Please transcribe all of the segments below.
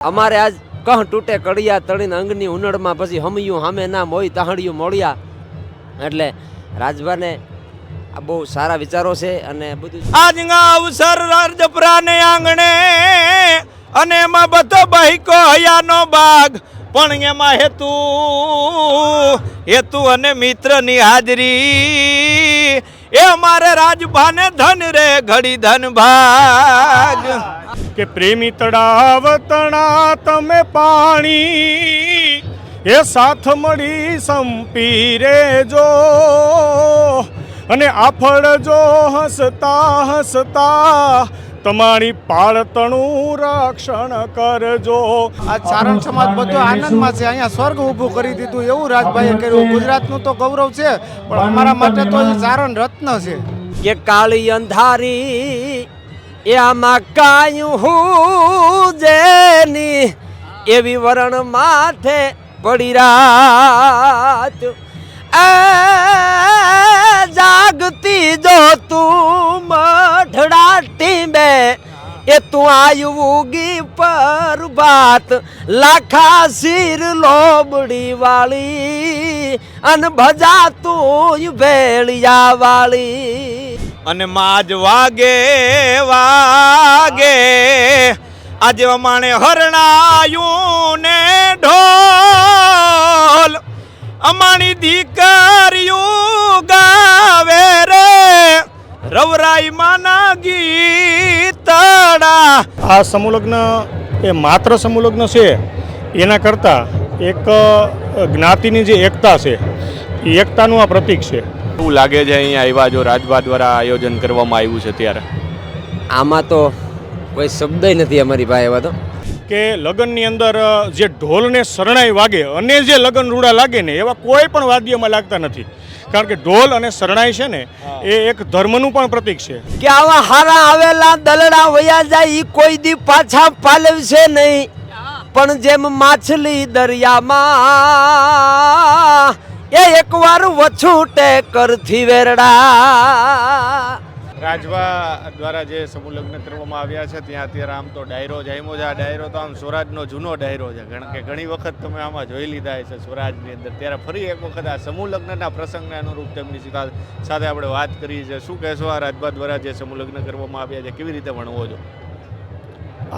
અમારે આજ કહ તૂટે કડિયા તળીને અંગની ઉનળમાં પછી હમિયું હામે ના મોઈ તાહડિયું મોળિયા એટલે રાજભાને આ બહુ સારા વિચારો છે અને બધું આજના અવસર રાજપરાને આંગણે અને એમાં બધો બહિકો હયાનો બાગ પણ એમાં હેતુ અને મિત્રની હાજરી એ અમારે રાજભાને ધન રે ઘડી ધન ભાગ કે પ્રેમી તળાવ તણા તમે પાણી એ સાથ મળી સંપી રેજો અને આફળ જો હસતા હસતા તમારી પાળતણું રક્ષણ કરજો. આ ચારણ સમાજ બધો આનંદમાં છે. અહીંયા સ્વર્ગ ઊભું કરી દીધું એવું રાજભાઈએ કર્યું. ગુજરાતનું તો ગૌરવ છે પણ અમારા માટે તો એ ચારણ રત્ન છે. કે કાળી અંધારી એ આમાં કાયું હું જેની એવી વરણ માથે પડી રાત જાગતી જો તું મઢડાટી બે એ તું આયુગી પર બાત લાખા શીર લોબડી વાળી અન ભજા તું ભેળિયા વાળી અને માજ વાગે વાગે આજે અમાણે હરણાયું ને ઢોલ અમારી દીકરીયું ગાવે રે રવરાઈ માના ગીતડા. આ સમૂહલગ્ન એ માત્ર સમૂહલગ્ન છે એના કરતાં એક જ્ઞાતિની જે એકતા છે એ એકતાનું આ પ્રતીક છે. શું લાગે છે અહીંયા આવ્યા જો રાજભા દ્વારા આયોજન કરવામાં આવ્યું છે ત્યારે? આમાં તો કોઈ શબ્દ નથી અમારી પાસે એવા તો કે લગ્નની અંદર જે ઢોલને શરણાઈ વાગે અને જે લગ્ન રૂડા લાગે ને એવા કોઈ પણ વાદ્યમાં લાગતા નથી. કારણ કે ઢોલ અને શરણાઈ છે ને એ એક ધર્મનું પણ પ્રતીક છે. કે આવા હારા આવેલા દલડા વયા જાય ઈ કોઈ દી પાછા પાલવશે નહીં પણ જેમ માછલી દરિયામાં એ એકવાર વછૂટે કરથી વેરડા. રાજભા દ્વારા જે સમૂહ લગ્ન કરવામાં આવ્યા છે ત્યાં અત્યારે આમ તો ડાયરો જામ્યો છે. આ ડાયરો તો આમ સ્વરાજનો જૂનો ડાયરો છે કારણ કે ઘણી વખત તમે આમાં જોઈ લીધા છે સ્વરાજની અંદર. ત્યારે ફરી એક વખત આ સમૂહ લગ્નના પ્રસંગને અનુરૂપ તેમની સાથે આપણે વાત કરી છે. શું કહેશો આ રાજભા દ્વારા જે સમૂહ લગ્ન કરવામાં આવ્યા છે કેવી રીતે ભણવો છો?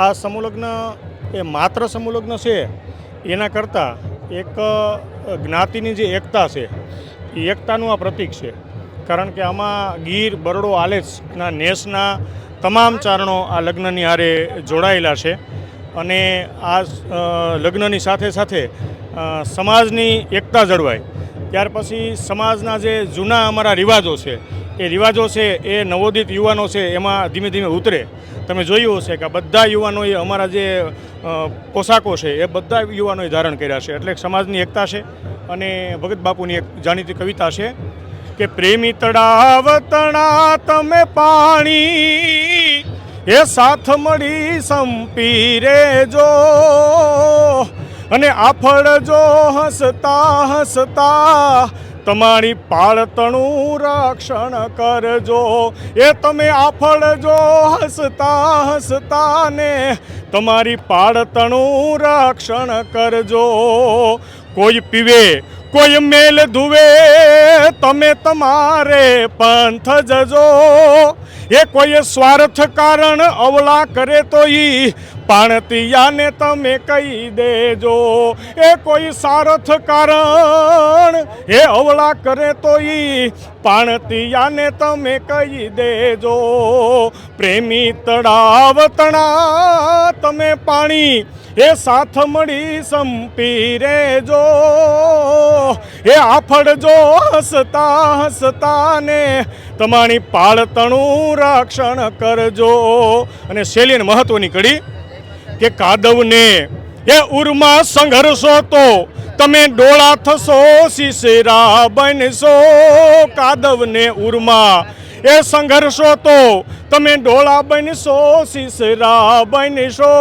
આ સમૂહ લગ્ન એ માત્ર સમૂહ લગ્ન છે એના કરતાં એક જ્ઞાતિની જે એકતા છે એ એકતાનું આ પ્રતીક છે. કારણ કે આમાં ગીર બરડો આલેચના નેસના તમામ ચારણો આ લગ્નની હારે જોડાયેલા છે અને આ લગ્નની સાથે સાથે સમાજની એકતા જળવાય. ત્યાર પછી સમાજના જે જૂના અમારા રિવાજો છે એ રિવાજો છે એ નવોદિત યુવાનો છે એમાં ધીમે ધીમે ઉતરે. તમે જોયું હશે કે બધા યુવાનોએ અમારા જે પોશાકો છે એ બધા યુવાનોએ ધારણ કર્યા છે. એટલે સમાજની એકતા છે. અને ભગત બાપુની એક જાણીતી કવિતા છે કે પ્રેમી તળાવ તણા તમે પાણી એ સાથ મળી સંપી રેજો અને આફળ જો હસતા હસતા તમારી પાળતણું રક્ષણ કરજો. એ તમે આફળ જો હસતા હસતા ને તમારી પાળતણું રક્ષણ કરજો. કોઈ પીવે કોઈ મેલ ધુવે તમે તમારે પંથ જજો. એ કોઈ સ્વાર્થ કારણ અવળા કરે તો ઈ પાણતિયાને તમે કહી દેજો. એ કોઈ સ્વાર્થ કારણ એ અવળા કરે તો ઈ પાણતિયાને તમે કહી દેજો. પ્રેમી તળાવ તણા તમે પાણી એ સાથ મળી સંપી રેજો. એ આફળ જો હસતા હસતા ને તમારી પાળતણું રક્ષણ કરજો. અને શૈલીન મહત્વની કડી કે કાદવને એ ઉરમાં સંઘર્ષો તો તમે ડોળા થશો શિશેરા બનશો. કાદવને ઉરમાં એ સંઘર્ષો તો તમે ડોળા બનશો શિશરા બનશો.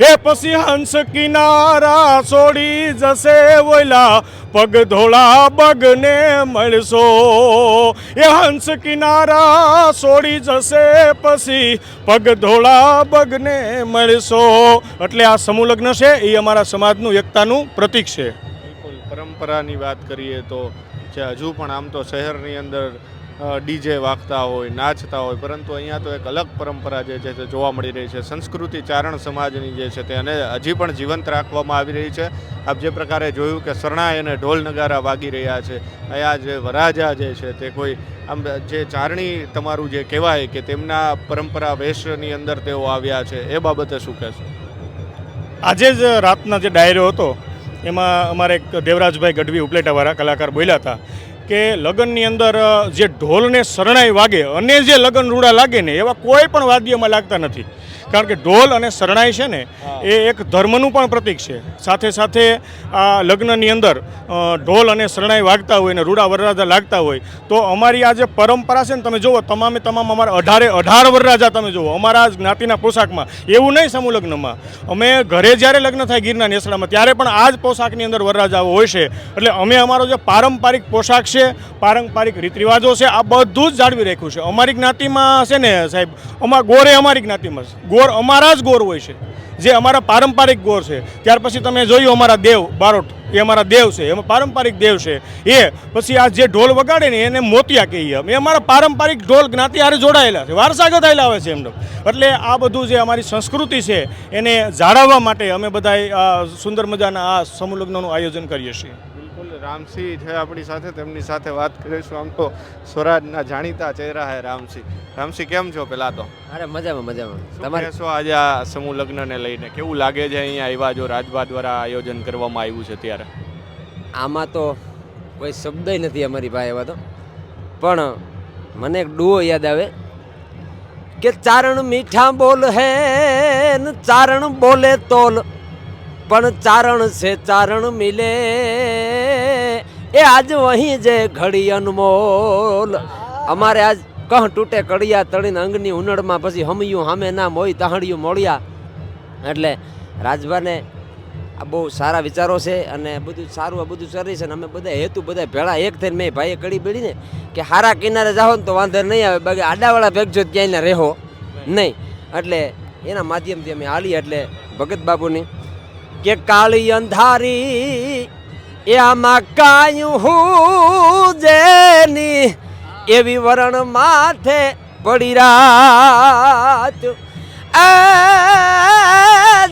એ પછી હંસ કિનારા છોડી જશે ઓલા પગ ધોળા બગને મળશો. એ હંસ કિનારા છોડી જશે પછી પગ ધોળા બગને મળશો. એટલે આ સમૂહ લગ્ન છે એ અમારા સમાજનું એકતાનું પ્રતીક છે. બિલકુલ પરંપરાની વાત કરીએ તો જે હજુ પણ આમ તો શહેરની અંદર ડીજે વાગતા હોય, નાચતા હોય, પરંતુ અહીંયા તો એક અલગ પરંપરા જે છે તે જોવા મળી રહી છે. સંસ્કૃતિ ચારણ સમાજની જે છે તેને હજી પણ જીવંત રાખવામાં આવી રહી છે. આપ જે પ્રકારે જોયું કે શરણાઈ અને ઢોલ નગારા વાગી રહ્યા છે, અહીંયા જે વરાજા જે છે તે કોઈ આમ જે ચારણી તમારું જે કહેવાય કે તેમના પરંપરા વેશની અંદર તેઓ આવ્યા છે, એ બાબતે શું કહેશો? આજે જ રાતના જે ડાયરો હતો એમાં અમારે એક દેવરાજભાઈ ગઢવી ઉપલેટાવાળા કલાકાર બોલ્યા હતા કે લગ્નની અંદર જે ઢોલને શરણાઈ વાગે અને જે લગ્ન રૂડા લાગે ને એવા કોઈ પણ વાદ્યમાં લાગતા નથી. કારણ કે ઢોલ અને શરણાઈ છે ને એ એક ધર્મનું પણ પ્રતીક છે. સાથે સાથે આ લગ્નની અંદર ઢોલ અને શરણાઈ વાગતા હોય ને રૂડા વરરાજા લાગતા હોય તો અમારી આ જે પરંપરા છે ને તમે જુઓ તમામે તમામ અમારા 18 વરરાજા તમે જુઓ અમારા જ્ઞાતિના પોશાકમાં. એવું નહીં સમૂહ લગ્નમાં, અમે ઘરે જ્યારે લગ્ન થાય ગીરના નેસડામાં ત્યારે પણ આ જ પોશાકની અંદર વરરાજાઓ હોય છે. એટલે અમે અમારો જે પારંપરિક પોશાક છે, પારંપરિક રીત રિવાજો છે, આ બધું જ જાળવી રાખ્યું છે. અમારી જ્ઞાતિમાં છે ને સાહેબ, ગોરે અમારી જ્ઞાતિમાં ગોર અમારા જ ગોર હોય છે, જે અમારા પારંપરિક ગોર છે. ત્યાર પછી તમે જોયું અમારા દેવ બારોટ, એ અમારા દેવ છે, એમાં પારંપરિક દેવ છે. એ પછી આ જે ઢોલ વગાડે ને એને મોતિયા કહીએ અમે. અમારા પારંપરિક ઢોલ જ્ઞાતિ હારે જોડાયેલા છે, વારસાગત આવેલા આવે છે એમનો. એટલે આ બધું જે અમારી સંસ્કૃતિ છે એને જાળવવા માટે અમે બધા સુંદર મજાના આ સમૂહ લગ્નનું આયોજન કરીએ છીએ. બિલકુલ રામસિંહ છે આપણી સાથે, તેમની સાથે વાત કરીશું. આમ તો સ્વરાજના જાણીતા ચહેરા હે રામસિંહ. રામસિંહ કેમ છો? પહેલા તો અરે મજામાં મજામાં. તમારે શું આજે આ સમૂહ લગ્નને લઈને કેવું લાગે છે? અહીંયા આવ્યા જો રાજભા દ્વારા આયોજન કરવામાં આવ્યું છે ત્યારે આમાં તો કોઈ શબ્દ નથી અમારી પાસે એવા તો. પણ મને એક ડુઓ યાદ આવે કે ચારણ મીઠા બોલ હે ને ચારણ બોલે તોલ, પણ ચારણ से ચારણ મિલે એ આજ વહીં જે ઘડી અનમોલ. અમારે આજ કહ તૂટે કડિયા તળીને અંગની ઉનળમાં પછી હમયું હામે ના મોય તાહડિયું મોળિયા. એટલે રાજભાને આ બહુ સારા વિચારો છે અને બધું સારું આ બધું સરી છે. અને અમે બધા હેતુ બધા ભેળા એક થઈને મેં ભાઈએ કડી બેડી ને કે હારા કિનારે જાઓ ને તો વાંધો નહીં આવે, બાકી આડાવાળા ભેગજો ક્યાંય રહેવો નહીં. એટલે એના માધ્યમથી અમે હાલી. એટલે ભગત બાપુની કે કાળી અંધારી એ આમાં કાયું હું જેની એવી વરણ માથે પડી રાત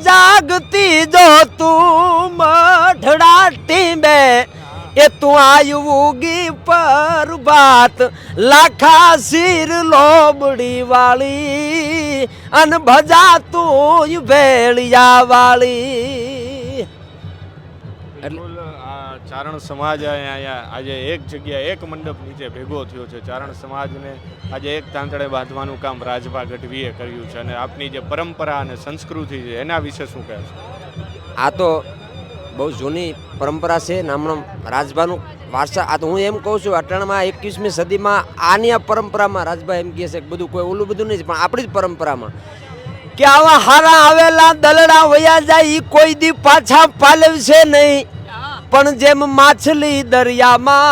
જાગતી જો તું મઢડા ટીંબે એ તું આયુગી પર બાત લાખા શીર લોબડી વાળી અને ભજા તું ભેળિયા વાળી. બિલકુલ આ ચારણ સમાજ અહીંયા આજે એક જગ્યાએ એક મંડપ નીચે ભેગો થયો છે. ચારણ સમાજને આજે એક તાંતડે બાંધવાનું કામ રાજભા ગઢવીએ કર્યું છે. અને આપની જે પરંપરા અને સંસ્કૃતિ છે એના વિશે શું કહેશો? આ તો બહુ જૂની પરંપરા છે. નામનો રાજભાનું વારસા. આ તો હું એમ કહું છું અટાણામાં 21મી સદીમાં આની આ પરંપરામાં રાજભા એમ કહે છે કે બધું કોઈ ઓલું બધું નહીં, પણ આપણી જ પરંપરામાં કે આવા હારા આવેલા દલડા વયા જાય ઈ કોઈ દી પાછા પાલવશે નહીં, પણ જેમ માછલી દરિયામાં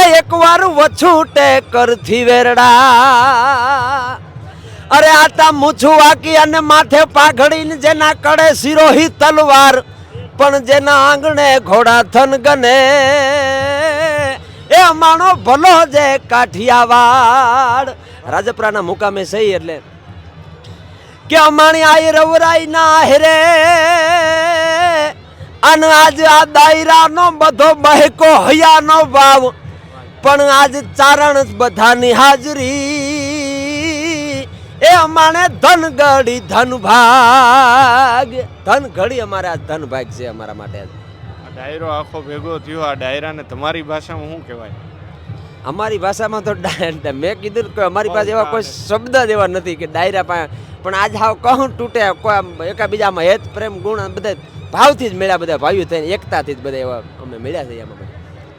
એ એકવાર વછૂટે કરથી વેરડા. અરે આતા મૂછું વાકી અને માથે પાઘડીને જેના કડે સિરોહી તલવાર, પણ જેના આંગણે ઘોડા થન ગને એ માણો ભલો જે કાઠિયાવાડ. રાજપરાના મુકામે સહી. એટલે કે અમાણી આઈ રવરાઈ ના હેરે અને આજ આ દાયરાનો બધો બહેકો હયાનો ભાવ, પણ આજ ચારણ બધાની હાજરી એ અમાણે ધન ગડી ધન ભાગ. ધન ઘડી અમારે આ ધન ભાગ છે અમારા માટે. આ ડાયરો આખો ભેગો થયો, આ ડાયરાને તમારી ભાષામાં શું કહેવાય? અમારી ભાષામાં તો મેં કીધું કે અમારી પાસે એવા કોઈ શબ્દ જ એવા નથી કે ડાયરા પાસે. પણ આજ હાવ કહું તૂટે કોઈ એકાબીજામાં હેત પ્રેમ ગુણ બધા ભાવથી જ મળ્યા, બધા ભાઈઓ થઈને એકતાથી જ બધા એવા અમે મળ્યા છીએ. એમાં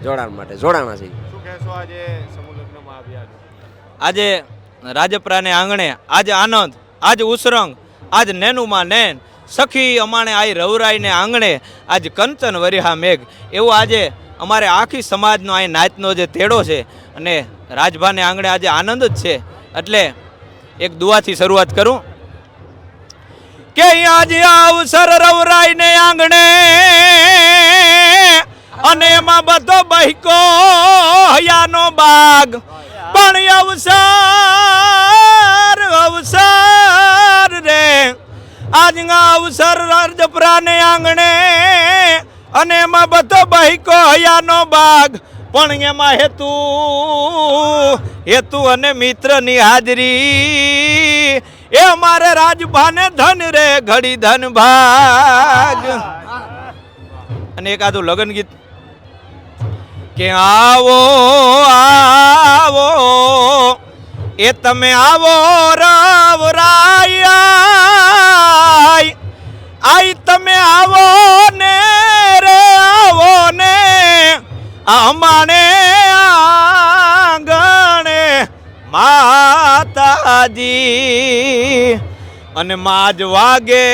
જોડાણ માટે જોડાણા છે. શું કહેશો આજે સમૂહ લગ્નમાં આવ્યા છો? આજે રાજપરાને આંગણે આજ આનંદ, આજ ઉસરંગ, આજ નેનુમાં નેન સખી અમાણે આઈ રવરાઈને આંગણે આજ કંચન વરિહા મેઘ એવું આજે અમારે આખી સમાજનો અહીં નાચનો જે તેડો છે અને રાજભાને આંગણે આજે આનંદ જ છે. એટલે એક દુઆથી શરૂઆત કરું કે આજે અવસર રવરાઈને આંગણે અને એમાં બધો બહિકો હયાનો બાગ પણ અવસર રે આજના અવસર રાજપરાને આંગણે અને એમાં બધો બહિકો હયાનો બાગ પણ એમાં હેતુ અને મિત્રની હાજરી એ અમારે રાજભાને ધન રે ઘડી ધન ભાગ. અને એકાદું લગ્ન ગીત કે આવો આવો એ તમે આવો રવરાય આઈ તમે આવો ને રે આવો ને અમાણે આંગણે માતાજી અને માજ વાગે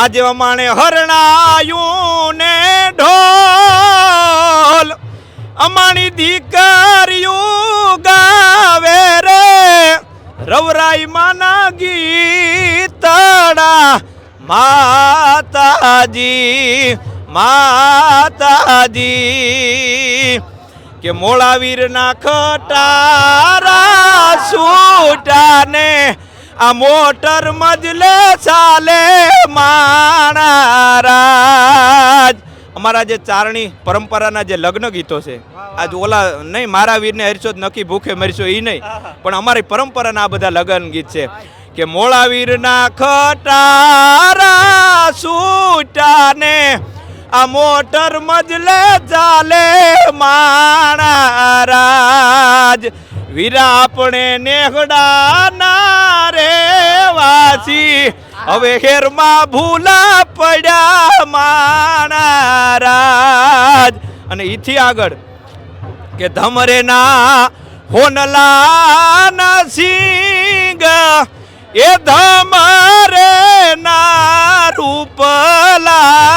આજે અમાણે હરણાયું ને ઢોલ અમારી દીકરીયું ગાવે રે રવરાઈ માના ગીતડા માતાજી કે મોળાવીરના ખટારા સૂટાને આ મોટર મજલે ચાલે માણારાજ. અમારા જે ચારણી પરંપરાના જે લગ્ન ગીતો છે આજ ઓલા નહીં મારા વીરને હરશો નક્કી ભૂખે મરશો એ નહીં પણ અમારી પરંપરાના આ બધા લગ્ન ગીત છે કે મોળા વીરના ખટારા સૂટાને આ મોટર મજલે ચાલે માણારાજ વીરા આપણે નેહડાના રે વાસી હવે હેરમાં ભૂલા પડ્યા માણારાજ. અને ઈથી આગળ કે ધમરેના હોનલાના સિંગ એ ધમરેના રૂપલાના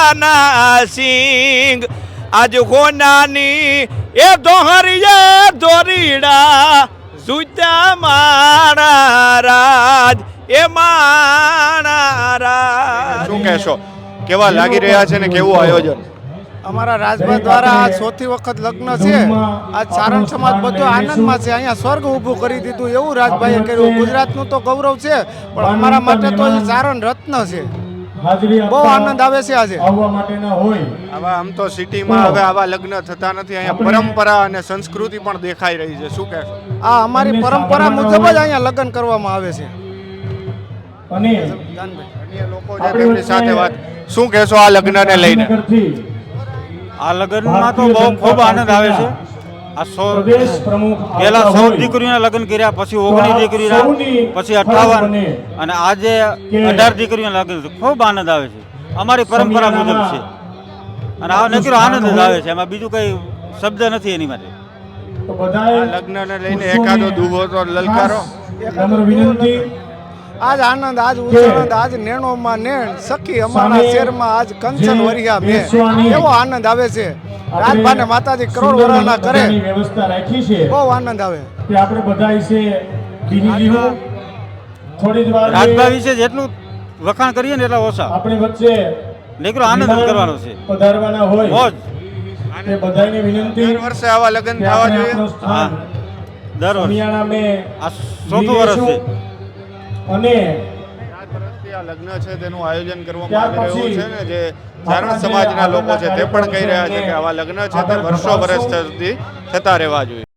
સિંગ આજ હોનાની એ દોહરીએ દોરીડા જુતા માણારાજ એ માણારાજ. શું કહેશો, કેવા લાગી રહ્યા છે ને કેવું આયોજન? અમારા રાજભા દ્વારા આ ચોથી વખત લગ્ન છે. આ ચારણ સમાજ બધો આનંદમાં છે. અહીંયા સ્વર્ગ ઊભું કરી દીધું એવું રાજભાઈએ કર્યું. ગુજરાતનું તો ગૌરવ છે પણ અમારા માટે તો એ ચારણ રત્ન છે. બહુ આનંદ આવે છે આજે. આવા આમ તો સિટીમાં હવે આવા લગ્ન થતા નથી. અહીંયા પરંપરા અને સંસ્કૃતિ પણ દેખાઈ રહી છે. શું કહેશો? આ અમારી પરંપરા મુજબ જ અહીંયા લગ્ન કરવામાં આવે છે. અન્ય લોકો જે તેમની સાથે વાત, શું કહેશો આ લગ્નને લઈને? આ લગ્નમાં તો બહુ ખૂબ આનંદ આવે છે. આ પહેલા 14 દીકરીઓના લગ્ન કર્યા, પછી 19 દીકરીના, પછી 58 અને આજે 18 દીકરીઓના લગ્ન. ખૂબ આનંદ આવે છે. અમારી પરંપરા મુજબ છે અને આ નકરો આનંદ જ આવે છે. એમાં બીજું કઈ શબ્દ નથી એની માટે. આ લગ્નને લઈને એકાદો દુહો તો લલકારો. આજ આનંદ, આજ ઉત્સાહ, આજ નેણોમાં નેણ સખી અમારા શેરમાં આજ કંચન વરિયા મેં એવો આનંદ આવે છે. રાજભાને માતાજી કરોડ વરાના કરે, બહુ આનંદ આવે. રાજભા વિશે જેટલું વખાણ કરીએ ને એટલા ઓછા. નીકળો આનંદ કરવાનો છે. મોજ. દર વર્ષે આવા લગ્ન થવા જોઈએ. હા, દર વર્ષે. આ 4થું વર્ષ છે. અને આ લગ્ન છે તેનું આયોજન કરવામાં આવી રહ્યું છે ને જે ચારણ સમાજના લોકો છે તે પણ કહી રહ્યા છે કે આવા લગ્ન છે તે વર્ષો વર્ષ સુધી થતા રહેવા જોઈએ.